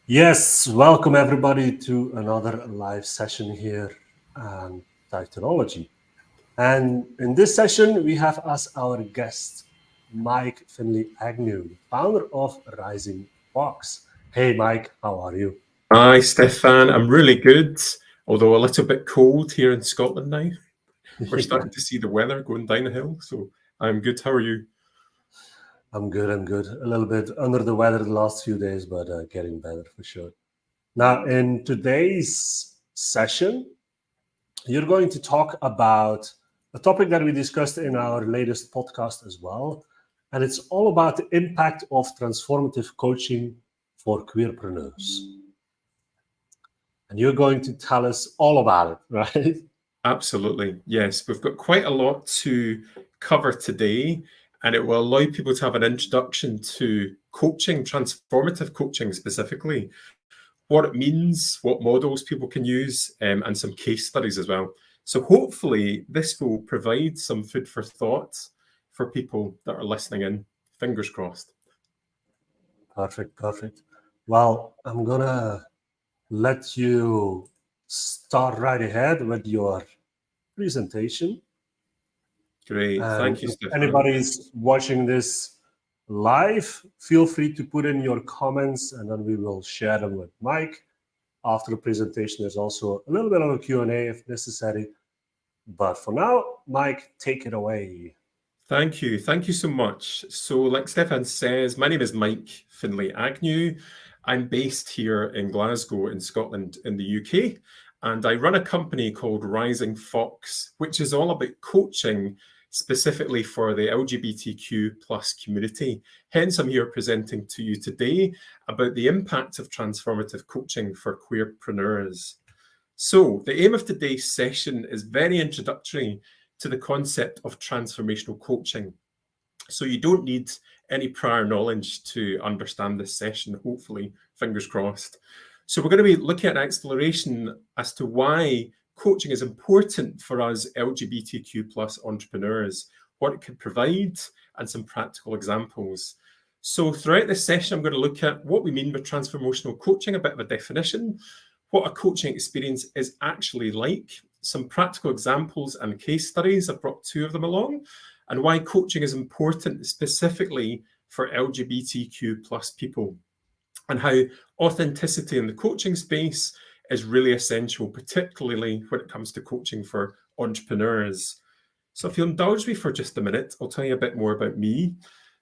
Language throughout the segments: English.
Yes, welcome everybody to another live session here on Technology. And in this session, we have as our guest Mike Findlay-Agnew, founder of Rising Fox. Hey, Mike, how are you? Hi, Stefan. I'm really good, although a little bit cold here in Scotland now. We're starting to see the weather going down the hill, so I'm good. How are you? I'm good. I'm good. A little bit under the weather the last few days, but getting better for sure. Now, in today's session, you're going to talk about a topic that we discussed in our latest podcast as well. And it's all about the impact of transformative coaching for queerpreneurs. And you're going to tell us all about it, right? Absolutely. Yes, we've got quite a lot to cover today, and it will allow people to have an introduction to coaching, transformative coaching specifically, what it means, what models people can use, and some case studies as well. So hopefully this will provide some food for thought for people that are listening in. Fingers crossed. Perfect, perfect. Well, I'm going to let you start right ahead with your presentation. Great. And Thank you, if Stefan. anybody's watching this live, feel free to put in your comments and then we will share them with Mike. After the presentation, there's also a little bit of a Q&A if necessary. But for now, Mike, take it away. Thank you. Thank you so much. So, like Stefan says, my name is Mike Findlay-Agnew. I'm based here in Glasgow, in Scotland, in the UK, and I run a company called Rising Fox, which is all about coaching specifically for the LGBTQ plus community. Hence, I'm here presenting to you today about the impact of transformative coaching for queerpreneurs. So, the aim of today's session is very introductory to the concept of transformational coaching. So, you don't need any prior knowledge to understand this session, hopefully, fingers crossed. So, we're going to be looking at an exploration as to why coaching is important for us LGBTQ plus entrepreneurs, what it could provide, and some practical examples. So, throughout this session, I'm going to look at what we mean by transformational coaching, a bit of a definition, what a coaching experience is actually like, some practical examples and case studies. I've brought two of them along, and why coaching is important specifically for LGBTQ plus people, and how authenticity in the coaching space is really essential, particularly when it comes to coaching for entrepreneurs. So if you'll indulge me for just a minute, I'll tell you a bit more about me.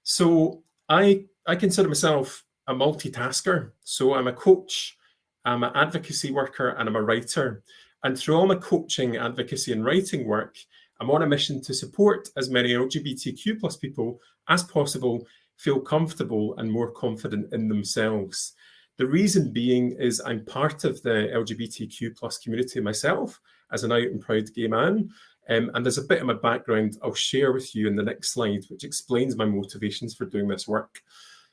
So I consider myself a multitasker. So I'm a coach, I'm an advocacy worker, and I'm a writer. And through all my coaching, advocacy, and writing work, I'm on a mission to support as many LGBTQ plus people as possible feel comfortable and more confident in themselves. The reason being is I'm part of the LGBTQ plus community myself as an out and proud gay man. And there's a bit of my background I'll share with you in the next slide, which explains my motivations for doing this work.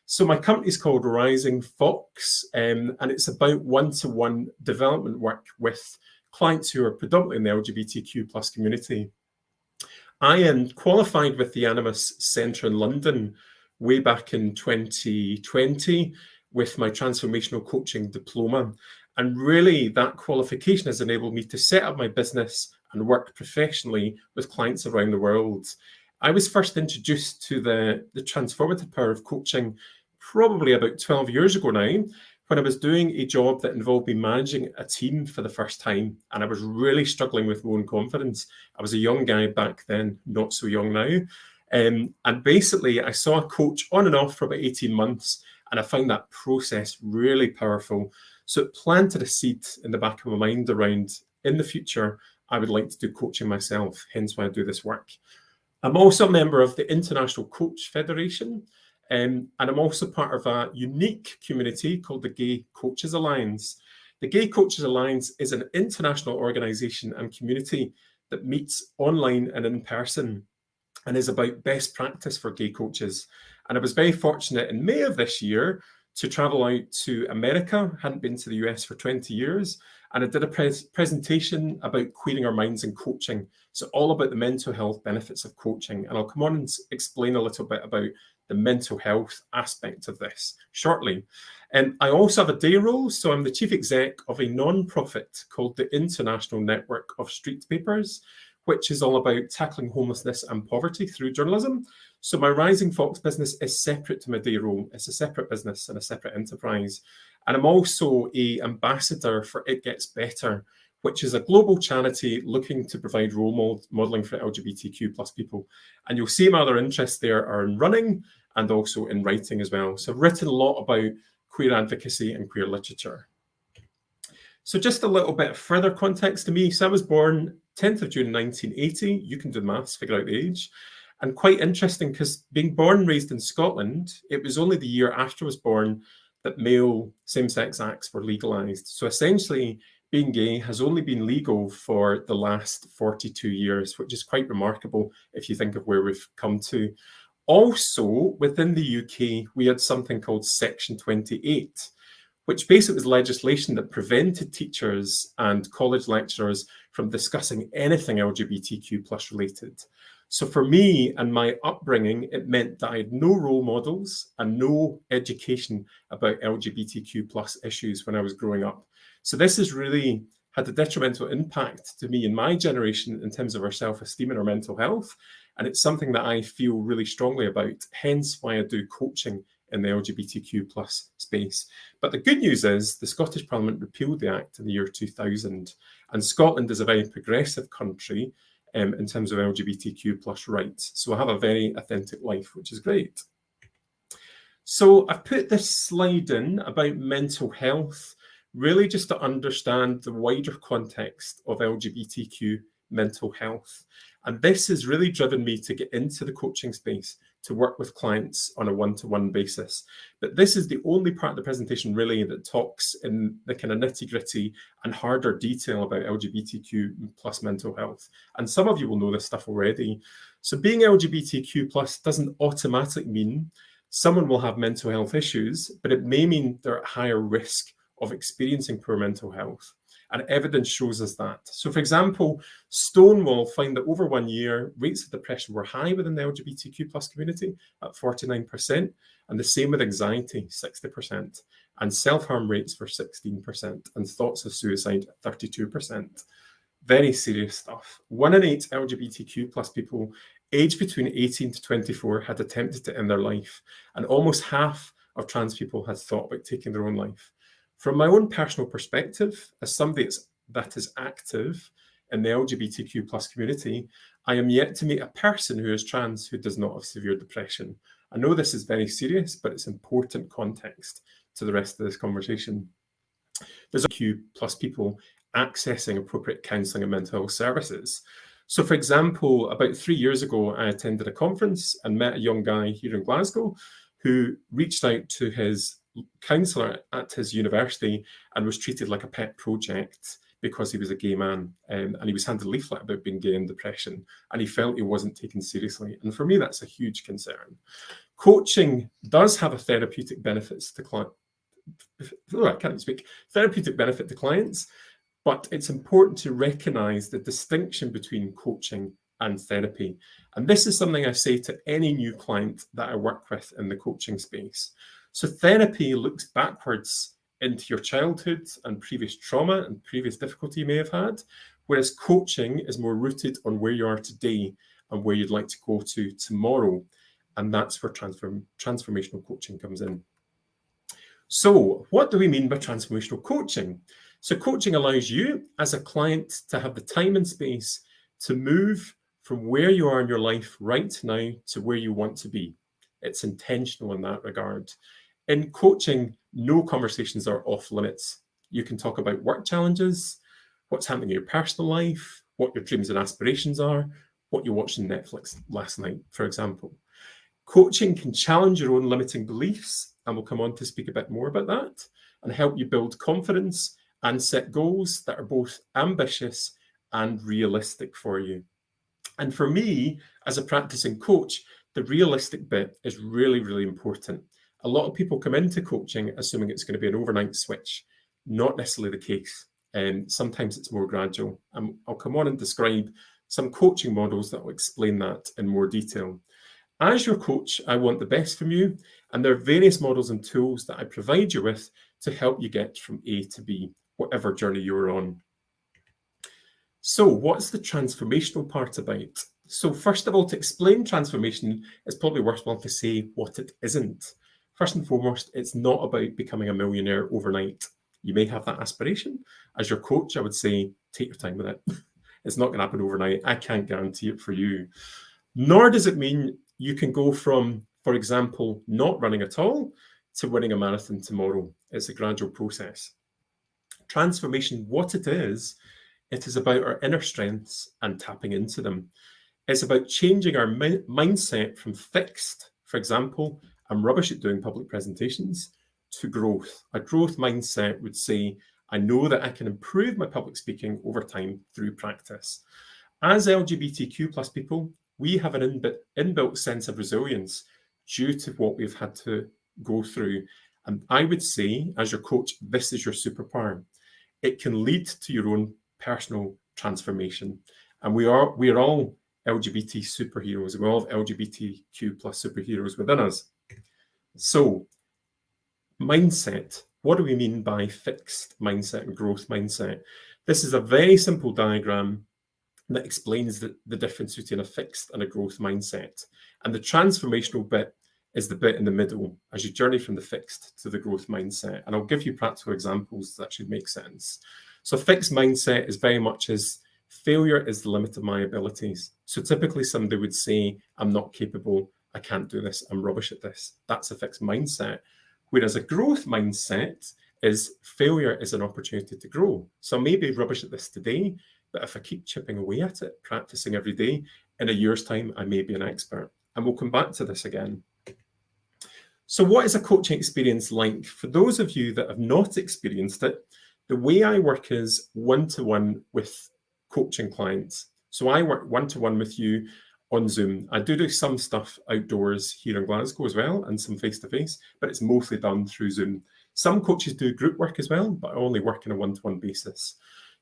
So my company is called Rising Fox, and it's about one-to-one development work with clients who are predominantly in the LGBTQ plus community. I am qualified with the Animus Centre in London way back in 2020 with my transformational coaching diploma. And really, that qualification has enabled me to set up my business and work professionally with clients around the world. I was first introduced to the transformative power of coaching probably about 12 years ago now, when I was doing a job that involved me managing a team for the first time. And I was really struggling with my own confidence. I was a young guy back then, not so young now. And basically, I saw a coach on and off for about 18 months, and I found that process really powerful. So it planted a seed in the back of my mind around, in the future, I would like to do coaching myself, hence why I do this work. I'm also a member of the International Coach Federation, and I'm also part of a unique community called the Gay Coaches Alliance. The Gay Coaches Alliance is an international organization and community that meets online and in person and is about best practice for gay coaches. And I was very fortunate in May of this year to travel out to America. I hadn't been to the US for 20 years. And I did a presentation about queering our minds and coaching. So all about the mental health benefits of coaching. And I'll come on and explain a little bit about the mental health aspect of this shortly. And I also have a day role, so I'm the chief exec of a non-profit called the International Network of Street Papers, which is all about tackling homelessness and poverty through journalism. So my Rising Fox business is separate to my day role. It's a separate business and a separate enterprise. And I'm also an ambassador for It Gets Better, which is a global charity looking to provide role modeling for LGBTQ plus people. And you'll see my other interests there are in running and also in writing as well. So I've written a lot about queer advocacy and queer literature. So just a little bit further context to me. So I was born 10th of June 1980. You can do the maths, figure out the age. And quite interesting, because being born and raised in Scotland, it was only the year after I was born that male same-sex acts were legalised. So essentially, being gay has only been legal for the last 42 years, which is quite remarkable if you think of where we've come to. Also, within the UK, we had something called Section 28, which basically was legislation that prevented teachers and college lecturers from discussing anything LGBTQ plus related. So for me and my upbringing, it meant that I had no role models and no education about LGBTQ plus issues when I was growing up. So this has really had a detrimental impact to me and my generation in terms of our self-esteem and our mental health. And it's something that I feel really strongly about, hence why I do coaching in the LGBTQ plus space. But the good news is the Scottish Parliament repealed the Act in the year 2000. And Scotland is a very progressive country in terms of LGBTQ plus rights. So I have a very authentic life, which is great. So I've put this slide in about mental health, really just to understand the wider context of LGBTQ mental health. And this has really driven me to get into the coaching space, to work with clients on a one-to-one basis. But this is the only part of the presentation really that talks in the kind of nitty-gritty and harder detail about LGBTQ plus mental health. And some of you will know this stuff already. So being LGBTQ plus doesn't automatically mean someone will have mental health issues, but it may mean they're at higher risk of experiencing poor mental health. And evidence shows us that. So for example, Stonewall found that over 1 year, rates of depression were high within the LGBTQ plus community at 49%, and the same with anxiety, 60%, and self-harm rates were 16%, and thoughts of suicide, 32%. Very serious stuff. 1 in 8 LGBTQ plus people aged between 18 to 24 had attempted to end their life, and almost half of trans people had thought about taking their own life. From my own personal perspective, as somebody that is active in the LGBTQ plus community, I am yet to meet a person who is trans who does not have severe depression. I know this is very serious, but it's important context to the rest of this conversation. There's LGBTQ plus people accessing appropriate counselling and mental health services. So for example, about 3 years ago, I attended a conference and met a young guy here in Glasgow who reached out to his counsellor at his university and was treated like a pet project because he was a gay man, and he was handed a leaflet about being gay and depression, and he felt he wasn't taken seriously. And for me, that's a huge concern. Coaching does have a therapeutic benefits to clients. I can't speak. Therapeutic benefit to clients, but it's important to recognise the distinction between coaching and therapy. And this is something I say to any new client that I work with in the coaching space. So therapy looks backwards into your childhood and previous trauma and previous difficulty you may have had, whereas coaching is more rooted on where you are today and where you'd like to go to tomorrow. And that's where transformational coaching comes in. So what do we mean by transformational coaching? So coaching allows you as a client to have the time and space to move from where you are in your life right now to where you want to be. It's intentional in that regard. In coaching, no conversations are off limits. You can talk about work challenges, what's happening in your personal life, what your dreams and aspirations are, what you watched on Netflix last night, for example. Coaching can challenge your own limiting beliefs, and we'll come on to speak a bit more about that, and help you build confidence and set goals that are both ambitious and realistic for you. And for me, as a practicing coach, the realistic bit is really, really important. A lot of people come into coaching assuming it's going to be an overnight switch. Not necessarily the case. Sometimes it's more gradual. I'll come on and describe some coaching models that will explain that in more detail. As your coach, I want the best from you, and there are various models and tools that I provide you with to help you get from A to B, whatever journey you're on. So what's the transformational part about? So first of all, to explain transformation, it's probably worthwhile to say what it isn't. First and foremost, it's not about becoming a millionaire overnight. You may have that aspiration. As your coach, I would say, take your time with it. It's not going to happen overnight. I can't guarantee it for you. Nor does it mean you can go from, for example, not running at all to winning a marathon tomorrow. It's a gradual process. Transformation, what it is about our inner strengths and tapping into them. It's about changing our mindset from fixed, for example, I'm rubbish at doing public presentations, to growth. A growth mindset would say, I know that I can improve my public speaking over time through practice. As LGBTQ plus people, we have an inbuilt sense of resilience due to what we've had to go through. And I would say, as your coach, this is your superpower. It can lead to your own personal transformation. And we are all LGBT superheroes. We all have LGBTQ plus superheroes within us. So, mindset. What do we mean by fixed mindset and growth mindset? This is a very simple diagram that explains the difference between a fixed and a growth mindset. And the transformational bit is the bit in the middle as you journey from the fixed to the growth mindset. And I'll give you practical examples that should make sense. So fixed mindset is very much as failure is the limit of my abilities. So typically somebody would say, I'm not capable, I can't do this, I'm rubbish at this. That's a fixed mindset. Whereas a growth mindset is failure is an opportunity to grow. So I may be rubbish at this today, but if I keep chipping away at it, practicing every day, in a year's time, I may be an expert. And we'll come back to this again. So what is a coaching experience like? For those of you that have not experienced it, the way I work is one-to-one with coaching clients. So I work one-to-one with you on Zoom. I do some stuff outdoors here in Glasgow as well, and some face-to-face, but it's mostly done through Zoom. Some coaches do group work as well, but I only work on a one-to-one basis.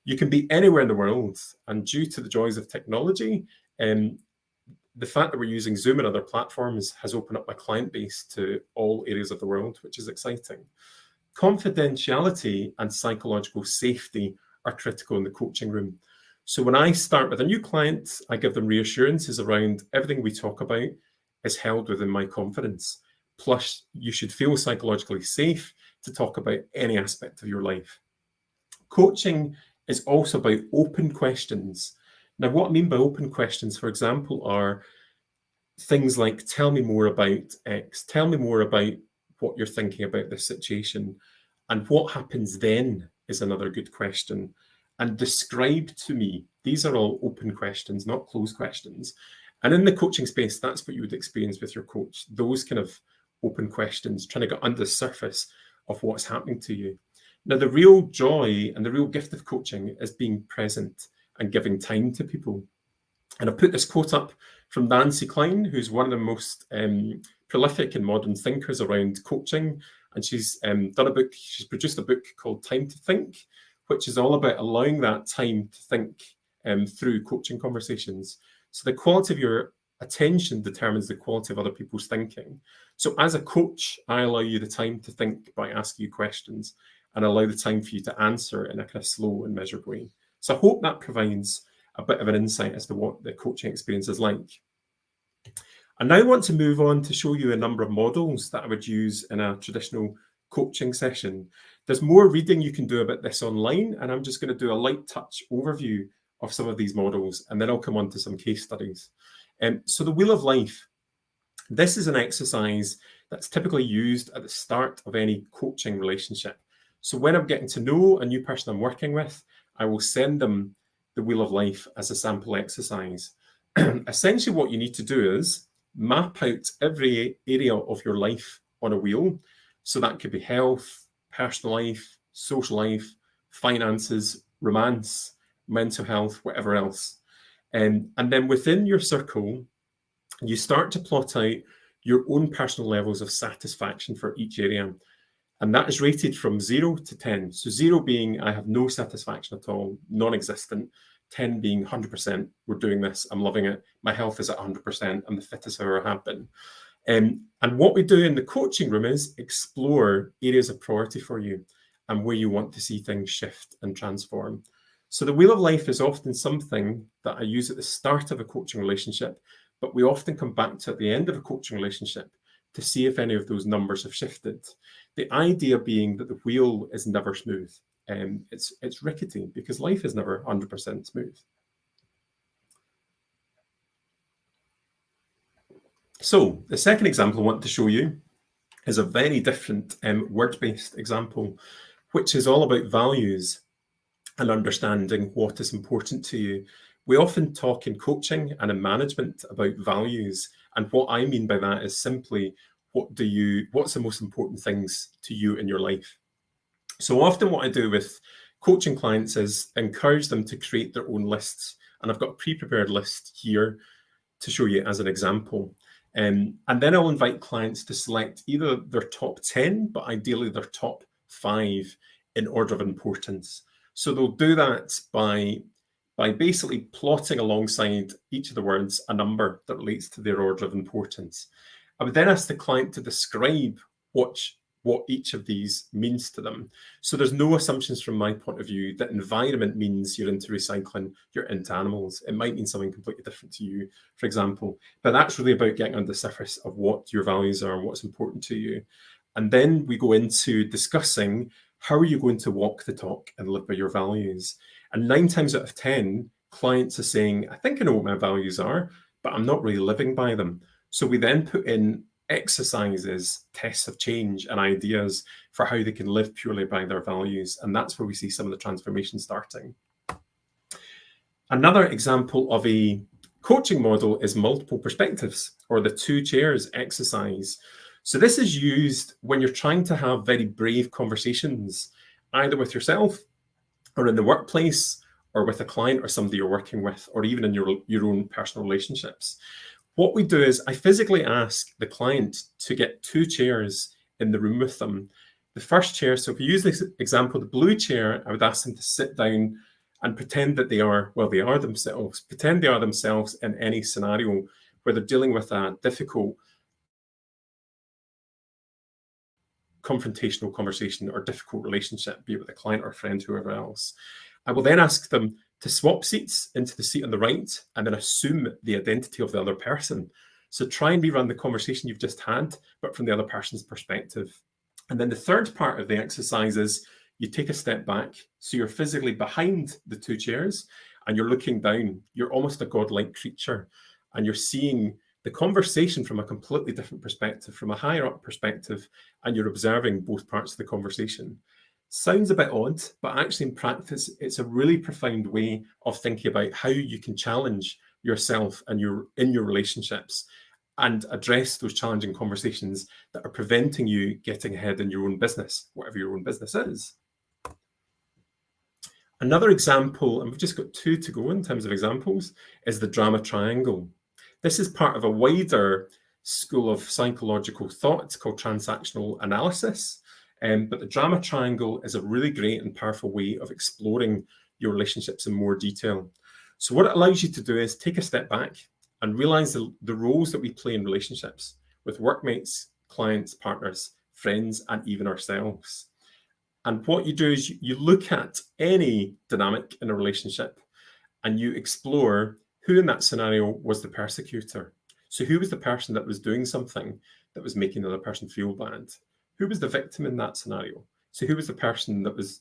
You can be anywhere in the world, and due to the joys of technology, the fact that we're using Zoom and other platforms has opened up my client base to all areas of the world, which is exciting. Confidentiality and psychological safety are critical in the coaching room. So when I start with a new client, I give them reassurances around everything we talk about is held within my confidence. Plus, you should feel psychologically safe to talk about any aspect of your life. Coaching is also about open questions. Now, what I mean by open questions, for example, are things like, tell me more about X, tell me more about what you're thinking about this situation, and what happens then is another good question. And describe to me, these are all open questions, not closed questions. And in the coaching space, that's what you would experience with your coach, those kind of open questions, trying to get under the surface of what's happening to you. Now, the real joy and the real gift of coaching is being present and giving time to people. And I put this quote up from Nancy Klein, who's one of the most prolific and modern thinkers around coaching. And she's done a book, she's produced a book called Time to Think, which is all about allowing that time to think through coaching conversations. So the quality of your attention determines the quality of other people's thinking. So as a coach, I allow you the time to think by asking you questions and allow the time for you to answer in a kind of slow and measured way. So I hope that provides a bit of an insight as to what the coaching experience is like. I now want to move on to show you a number of models that I would use in a traditional coaching session. There's more reading you can do about this online, and I'm just going to do a light touch overview of some of these models, and then I'll come on to some case studies. So the Wheel of Life. This is an exercise that's typically used at the start of any coaching relationship. So when I'm getting to know a new person I'm working with, I will send them the Wheel of Life as a sample exercise. Essentially, what you need to do is map out every area of your life on a wheel. So that could be health, personal life, social life, finances, romance, mental health, whatever else. And then within your circle, you start to plot out your own personal levels of satisfaction for each area. And that is rated from 0 to 10. So 0 being I have no satisfaction at all, non-existent. 10 being 100%, we're doing this, I'm loving it, my health is at 100%, I'm the fittest I've ever have been. And what we do in the coaching room is explore areas of priority for you and where you want to see things shift and transform. So the wheel of life is often something that I use at the start of a coaching relationship, but we often come back to at the end of a coaching relationship to see if any of those numbers have shifted. The idea being that the wheel is never smooth. It's rickety because life is never 100% smooth. So the second example I want to show you is a very different word-based example, which is all about values and understanding what is important to you. We often talk in coaching and in management about values, and what I mean by that is simply what's the most important things to you in your life. So often what I do with coaching clients is encourage them to create their own lists, and I've got a pre-prepared list here to show you as an example. And then I'll invite clients to select either their top 10, but ideally their top 5 in order of importance. So they'll do that by basically plotting alongside each of the words a number that relates to their order of importance. I would then ask the client to describe what each of these means to them. So there's no assumptions from my point of view that environment means you're into recycling, you're into animals. It might mean something completely different to you, for example. But that's really about getting under the surface of what your values are and what's important to you. And then we go into discussing how are you going to walk the talk and live by your values. And 9 times out of 10, clients are saying, I think I know what my values are, but I'm not really living by them. So we then put in exercises, tests of change, and ideas for how they can live purely by their values. And that's where we see some of the transformation starting. Another example of a coaching model is multiple perspectives, or the 2 chairs exercise. So this is used when you're trying to have very brave conversations, either with yourself or in the workplace, or with a client or somebody you're working with, or even in your own personal relationships. What we do is I physically ask the client to get 2 chairs in the room with them. The first chair, so if we use this example, the blue chair, I would ask them to sit down and pretend that they are themselves. Pretend they are themselves in any scenario where they're dealing with a difficult confrontational conversation or difficult relationship, be it with a client or a friend, whoever else. I will then ask them to swap seats into the seat on the right and then assume the identity of the other person. So try and rerun the conversation you've just had, but from the other person's perspective. And then the third part of the exercise is you take a step back. So you're physically behind the 2 chairs and you're looking down. You're almost a godlike creature and you're seeing the conversation from a completely different perspective, from a higher up perspective, and you're observing both parts of the conversation. Sounds a bit odd, but actually in practice, it's a really profound way of thinking about how you can challenge yourself and in your relationships and address those challenging conversations that are preventing you getting ahead in your own business, whatever your own business is. Another example, and we've just got 2 to go in terms of examples, is the drama triangle. This is part of a wider school of psychological thought called transactional analysis. But the drama triangle is a really great and powerful way of exploring your relationships in more detail. So what it allows you to do is take a step back and realize the roles that we play in relationships with workmates, clients, partners, friends, and even ourselves. And what you do is you look at any dynamic in a relationship and you explore who in that scenario was the persecutor. So who was the person that was doing something that was making the other person feel bad? Who was the victim in that scenario? So who was the person that was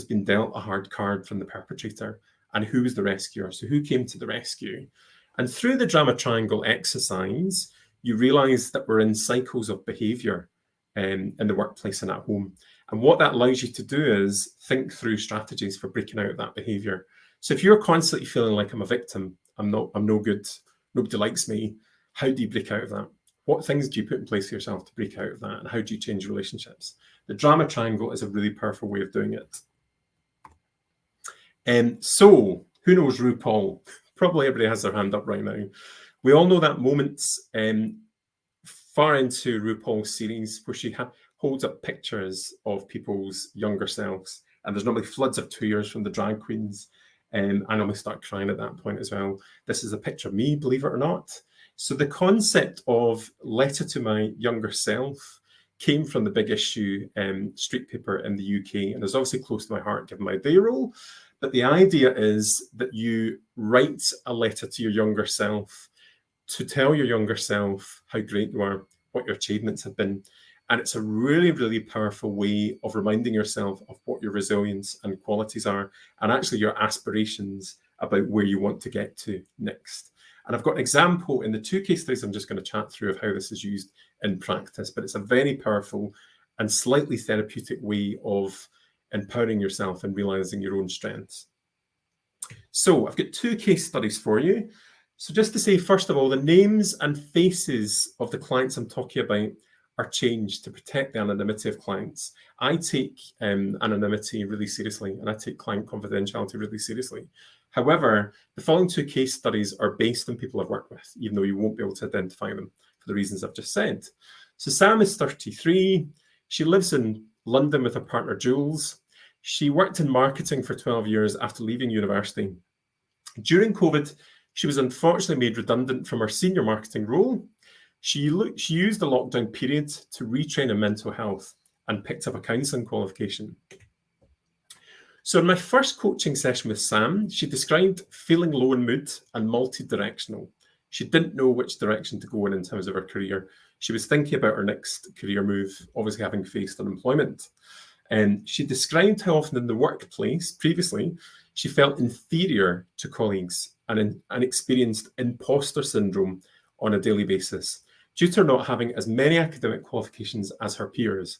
being dealt a hard card from the perpetrator? And who was the rescuer? So who came to the rescue? And through the drama triangle exercise, you realize that we're in cycles of behavior in the workplace and at home. And what that allows you to do is think through strategies for breaking out of that behavior. So if you're constantly feeling like I'm a victim, I'm no good, nobody likes me, how do you break out of that? What things do you put in place for yourself to break out of that? And how do you change relationships? The drama triangle is a really powerful way of doing it. So who knows RuPaul? Probably everybody has their hand up right now. We all know that moment far into RuPaul's series where she holds up pictures of people's younger selves. And there's normally floods of tears from the drag queens. And I almost start crying at that point as well. This is a picture of me, believe it or not. So the concept of letter to my younger self came from the Big Issue street paper in the UK, and is obviously close to my heart given my day role. But the idea is that you write a letter to your younger self to tell your younger self how great you are, what your achievements have been. And it's a really, really powerful way of reminding yourself of what your resilience and qualities are, and actually your aspirations about where you want to get to next. And I've got an example in the 2 case studies I'm just going to chat through of how this is used in practice, but it's a very powerful and slightly therapeutic way of empowering yourself and realizing your own strengths. So I've got 2 case studies for you. So just to say, first of all, the names and faces of the clients I'm talking about are changed to protect the anonymity of clients. I take anonymity really seriously, and I take client confidentiality really seriously. However, the following 2 case studies are based on people I've worked with, even though you won't be able to identify them for the reasons I've just said. So Sam is 33. She lives in London with her partner, Jules. She worked in marketing for 12 years after leaving university. During COVID, she was unfortunately made redundant from her senior marketing role. She used the lockdown period to retrain in mental health and picked up a counselling qualification. So in my first coaching session with Sam, she described feeling low in mood and multi-directional. She didn't know which direction to go in terms of her career. She was thinking about her next career move, obviously having faced unemployment. And she described how often in the workplace previously, she felt inferior to colleagues and experienced imposter syndrome on a daily basis due to her not having as many academic qualifications as her peers.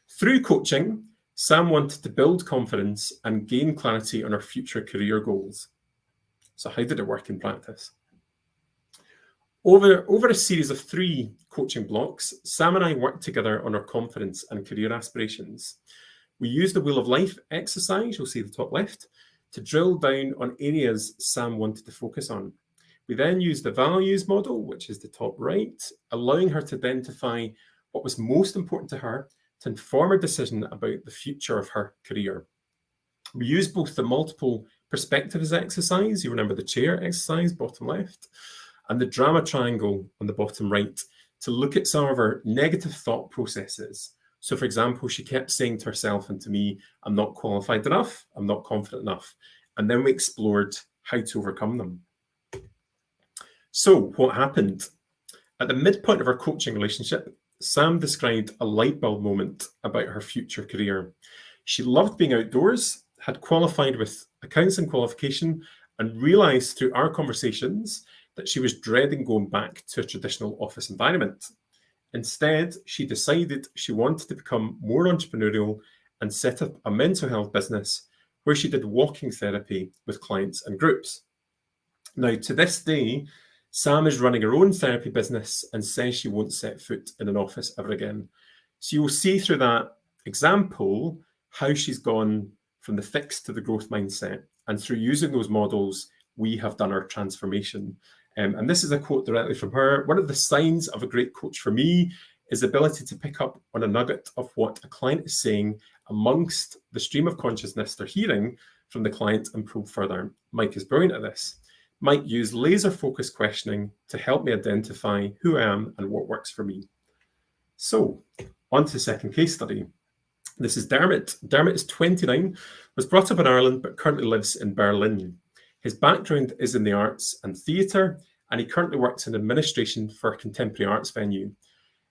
Through coaching, Sam wanted to build confidence and gain clarity on her future career goals. So how did it work in practice? Over a series of 3 coaching blocks, Sam and I worked together on our confidence and career aspirations. We used the Wheel of Life exercise, you'll see the top left, to drill down on areas Sam wanted to focus on. We then used the values model, which is the top right, allowing her to identify what was most important to her to inform her decision about the future of her career. We used both the multiple perspectives exercise, you remember the chair exercise, bottom left, and the drama triangle on the bottom right to look at some of her negative thought processes. So for example, she kept saying to herself and to me, I'm not qualified enough, I'm not confident enough. And then we explored how to overcome them. So what happened? At the midpoint of our coaching relationship, Sam described a light bulb moment about her future career. She loved being outdoors, had qualified with a counselling qualification, and realised through our conversations that she was dreading going back to a traditional office environment. Instead, she decided she wanted to become more entrepreneurial and set up a mental health business where she did walking therapy with clients and groups. Now, to this day, Sam is running her own therapy business and says she won't set foot in an office ever again. So you'll see through that example how she's gone from the fixed to the growth mindset. And through using those models, we have done our transformation. And this is a quote directly from her. One of the signs of a great coach for me is the ability to pick up on a nugget of what a client is saying amongst the stream of consciousness they're hearing from the client and probe further. Mike is brilliant at this. Mike used laser-focused questioning to help me identify who I am and what works for me. So, on to the second case study. This is Dermot. Dermot is 29, was brought up in Ireland, but currently lives in Berlin. His background is in the arts and theatre, and he currently works in administration for a contemporary arts venue.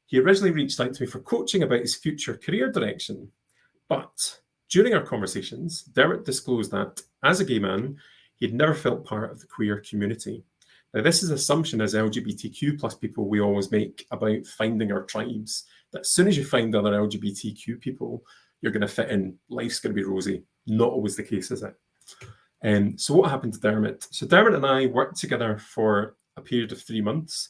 He originally reached out to me for coaching about his future career direction, but during our conversations, Dermot disclosed that, as a gay man, he had never felt part of the queer community. Now, this is an assumption as LGBTQ plus people we always make about finding our tribes, that as soon as you find other LGBTQ people, you're going to fit in. Life's going to be rosy. Not always the case, is it? So what happened to Dermot? So Dermot and I worked together for a period of 3 months.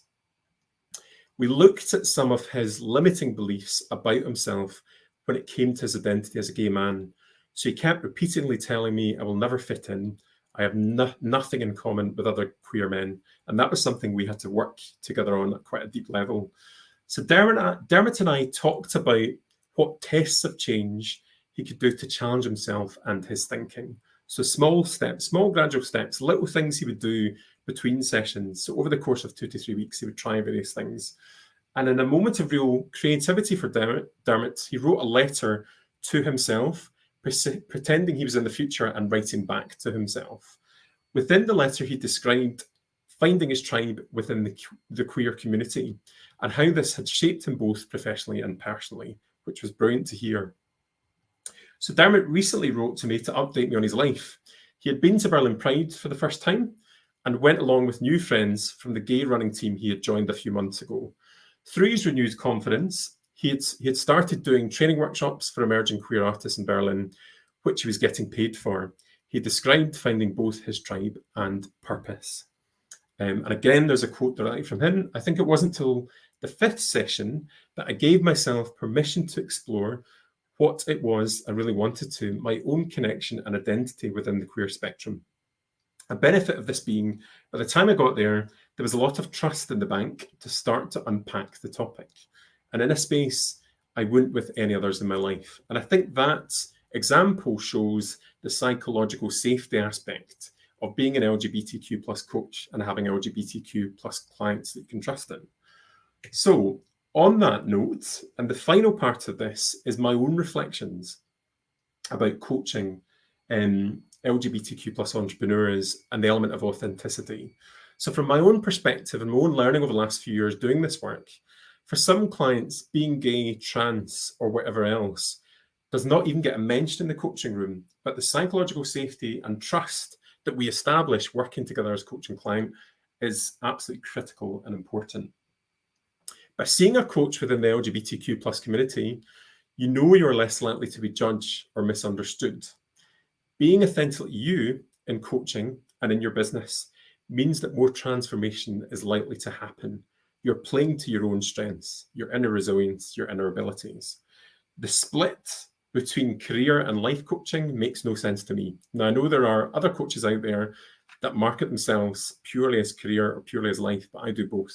We looked at some of his limiting beliefs about himself when it came to his identity as a gay man. So he kept repeatedly telling me, I will never fit in. I have nothing in common with other queer men. And that was something we had to work together on at quite a deep level. So Dermot and I talked about what tests of change he could do to challenge himself and his thinking. So small steps, small gradual steps, little things he would do between sessions. So over the course of 2 to 3 weeks, he would try various things. And in a moment of real creativity for Dermot, he wrote a letter to himself, pretending he was in the future and writing back to himself. Within the letter, he described finding his tribe within the queer community and how this had shaped him both professionally and personally, which was brilliant to hear. So Dermot recently wrote to me to update me on his life. He had been to Berlin Pride for the first time and went along with new friends from the gay running team he had joined a few months ago. Through his renewed confidence, he had started doing training workshops for emerging queer artists in Berlin, which he was getting paid for. He described finding both his tribe and purpose. And again, there's a quote directly from him. I think it wasn't until the 5th session that I gave myself permission to explore what it was I really wanted to, my own connection and identity within the queer spectrum. A benefit of this being, by the time I got there was a lot of trust in the bank to start to unpack the topic. And in a space I wouldn't with any others in my life. And I think that example shows the psychological safety aspect of being an LGBTQ plus coach and having LGBTQ plus clients that you can trust in. So on that note, and the final part of this is my own reflections about coaching LGBTQ plus entrepreneurs and the element of authenticity. So from my own perspective and my own learning over the last few years doing this work, for some clients, being gay, trans, or whatever else does not even get a mention in the coaching room, but the psychological safety and trust that we establish working together as coach and client is absolutely critical and important. By seeing a coach within the LGBTQ plus community, you know you're less likely to be judged or misunderstood. Being authentically you in coaching and in your business means that more transformation is likely to happen. You're playing to your own strengths, your inner resilience, your inner abilities. The split between career and life coaching makes no sense to me. Now, I know there are other coaches out there that market themselves purely as career or purely as life, but I do both.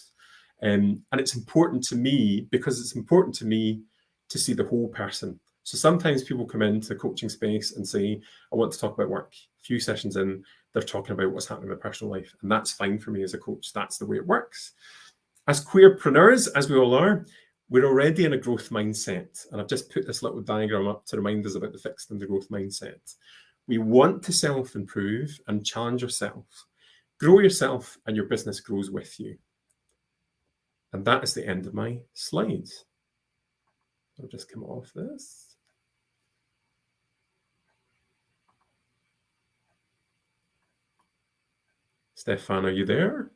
And it's important to me because it's important to me to see the whole person. So sometimes people come into the coaching space and say, I want to talk about work. A few sessions in, they're talking about what's happening in their personal life. And that's fine for me as a coach. That's the way it works. As queerpreneurs, as we all are, we're already in a growth mindset. And I've just put this little diagram up to remind us about the fixed and the growth mindset. We want to self-improve and challenge yourself. Grow yourself and your business grows with you. And that is the end of my slides. I'll just come off this. Stefan, are you there?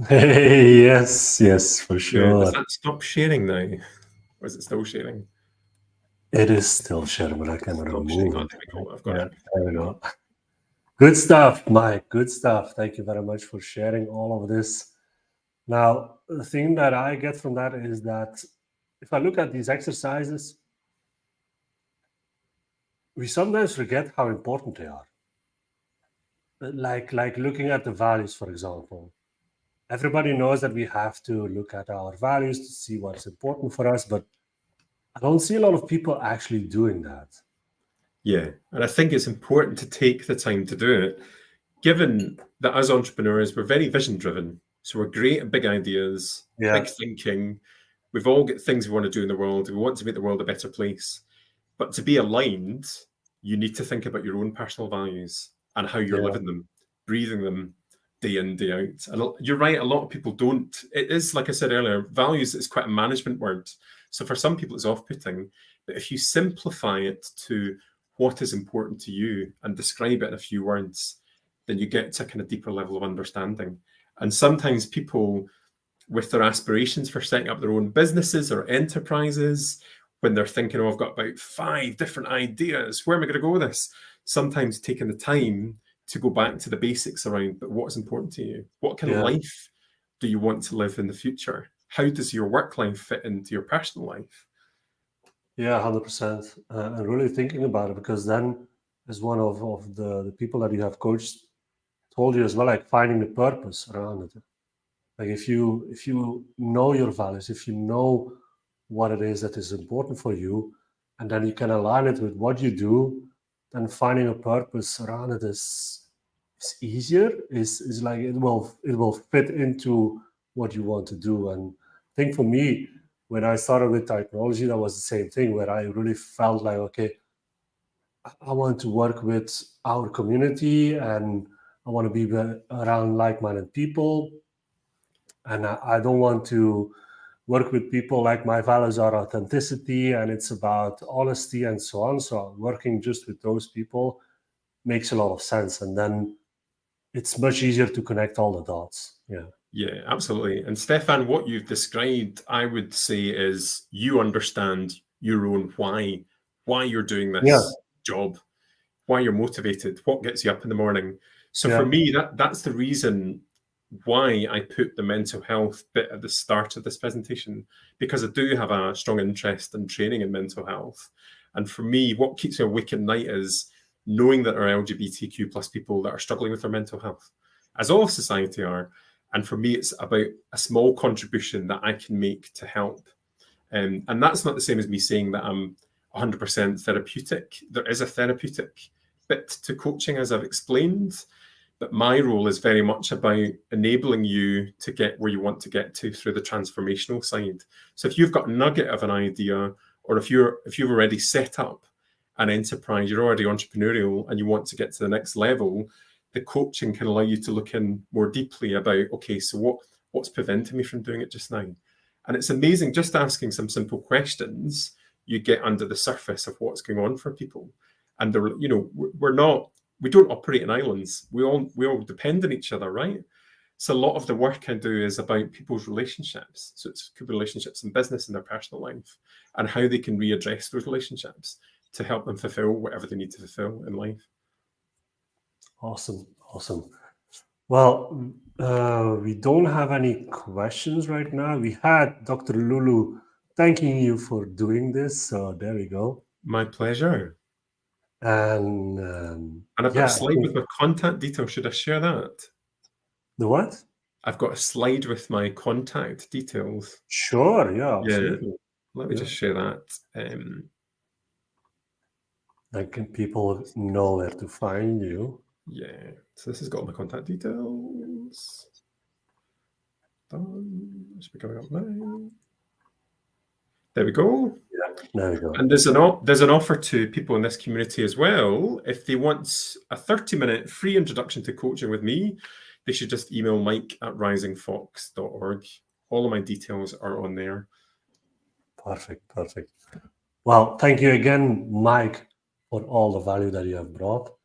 Hey, yes, for sure. Does that stop sharing now? Or is it still sharing? It is still sharing, but I cannot remove it. I've got it. There we go. Good stuff, Mike. Good stuff. Thank you very much for sharing all of this. Now, the thing that I get from that is that if I look at these exercises, we sometimes forget how important they are. Like looking at the values, for example. Everybody knows that we have to look at our values to see what's important for us, but I don't see a lot of people actually doing that. Yeah, and I think it's important to take the time to do it, given that as entrepreneurs, we're very vision-driven. So we're great at big ideas, big thinking. We've all got things we want to do in the world. We want to make the world a better place. But to be aligned, you need to think about your own personal values and how you're living them, breathing them day in, day out. And you're right, a lot of people don't. It is, like I said earlier, values is quite a management word. So for some people, it's off-putting. But if you simplify it to what is important to you and describe it in a few words, then you get to a kind of deeper level of understanding. And sometimes people, with their aspirations for setting up their own businesses or enterprises, when they're thinking, oh, I've got about 5 different ideas, where am I going to go with this? Sometimes taking the time to go back to the basics around, but what is important to you? What kind of life do you want to live in the future? How does your work life fit into your personal life? Yeah, 100%. And really thinking about it, because then as one of the people that you have coached told you as well, like finding the purpose around it. Like if you know your values, if you know what it is that is important for you, and then you can align it with what you do, then finding a purpose around it is easier. Is like it will fit into what you want to do. And I think for me, when I started with technology, that was the same thing, where I really felt like, okay, I want to work with our community, and I want to be around like-minded people, and I don't want to work with people like my values are authenticity and it's about honesty and so on. So working just with those people makes a lot of sense, and then it's much easier to connect all the dots. Yeah, absolutely. And Stefan, what you've described, I would say, is you understand your own why you're doing this job, why you're motivated, what gets you up in the morning. So for me, that's the reason why I put the mental health bit at the start of this presentation, because I do have a strong interest in training in mental health. And for me, what keeps me awake at night is knowing that there are LGBTQ plus people that are struggling with their mental health, as all of society are. And for me, it's about a small contribution that I can make to help. And that's not the same as me saying that I'm 100% therapeutic. There is a therapeutic bit to coaching, as I've explained. But my role is very much about enabling you to get where you want to get to through the transformational side. So if you've got a nugget of an idea, or if you've already set up an enterprise, you're already entrepreneurial and you want to get to the next level, the coaching can allow you to look in more deeply about, okay, so what's preventing me from doing it just now? And it's amazing, just asking some simple questions, you get under the surface of what's going on for people. And we don't operate in islands. We all depend on each other, right? So a lot of the work I do is about people's relationships. So it's relationships in business and their personal life, and how they can readdress those relationships to help them fulfill whatever they need to fulfill in life. Awesome. Well, we don't have any questions right now. We had Dr. Lulu thanking you for doing this. So there we go. My pleasure. And I've got a slide with my contact details. Should I share that? The what? I've got a slide with my contact details. Sure, yeah, absolutely. Let me just share that. Then can people know where to find you? Yeah, so this has got all my contact details. Done. Should be coming up now. There we go. Yeah, there we go. And there's an offer to people in this community as well. If they want a 30-minute free introduction to coaching with me, they should just email mike@risingfox.org. All of my details are on there. Perfect. Well, thank you again, Mike, for all the value that you have brought.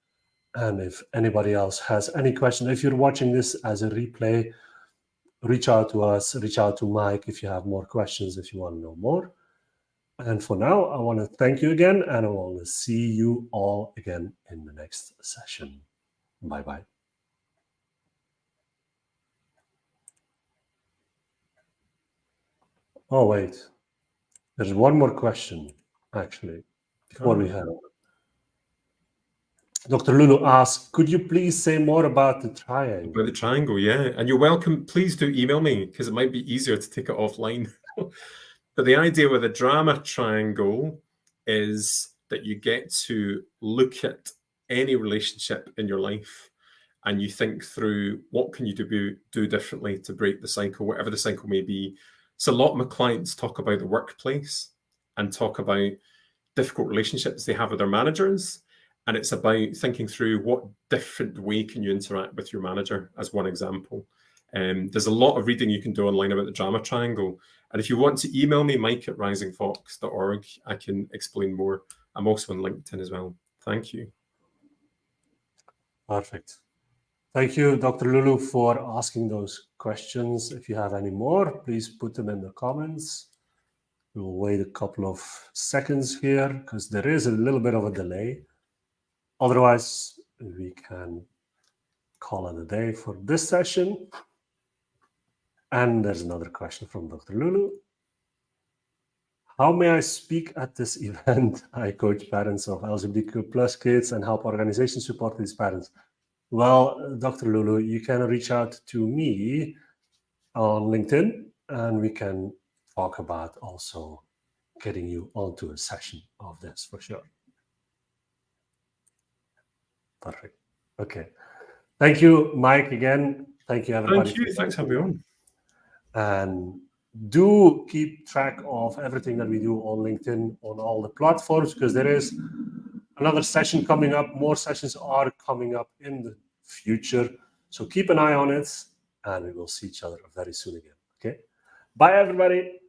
And if anybody else has any question, if you're watching this as a replay, reach out to us, reach out to Mike if you have more questions, if you want to know more. And for now, I want to thank you again, and I want to see you all again in the next session. Bye-bye. Oh, wait. There's one more question, actually, before we head on. Dr. Lulu asked, could you please say more about the triangle? About the triangle, yeah. And you're welcome. Please do email me, because it might be easier to take it offline. But the idea with a drama triangle is that you get to look at any relationship in your life and you think through what can you do differently to break the cycle, whatever the cycle may be. So a lot of my clients talk about the workplace and talk about difficult relationships they have with their managers. And it's about thinking through what different way can you interact with your manager, as one example. There's a lot of reading you can do online about the drama triangle. And if you want to email me, mike@risingfox.org, I can explain more. I'm also on LinkedIn as well. Thank you. Perfect. Thank you, Dr. Lulu, for asking those questions. If you have any more, please put them in the comments. We'll wait a couple of seconds here because there is a little bit of a delay. Otherwise, we can call it a day for this session. And there's another question from Dr. Lulu. How may I speak at this event? I coach parents of LGBTQ plus kids and help organizations support these parents. Well, Dr. Lulu, you can reach out to me on LinkedIn, and we can talk about also getting you onto a session of this for sure. Perfect. Okay. Thank you, Mike, again. Thank you, everybody. Thank you. Thanks for having me on. And do keep track of everything that we do on LinkedIn, on all the platforms, because there is another session coming up. More sessions are coming up in the future. So keep an eye on it, and we will see each other very soon again. Okay. Bye, everybody.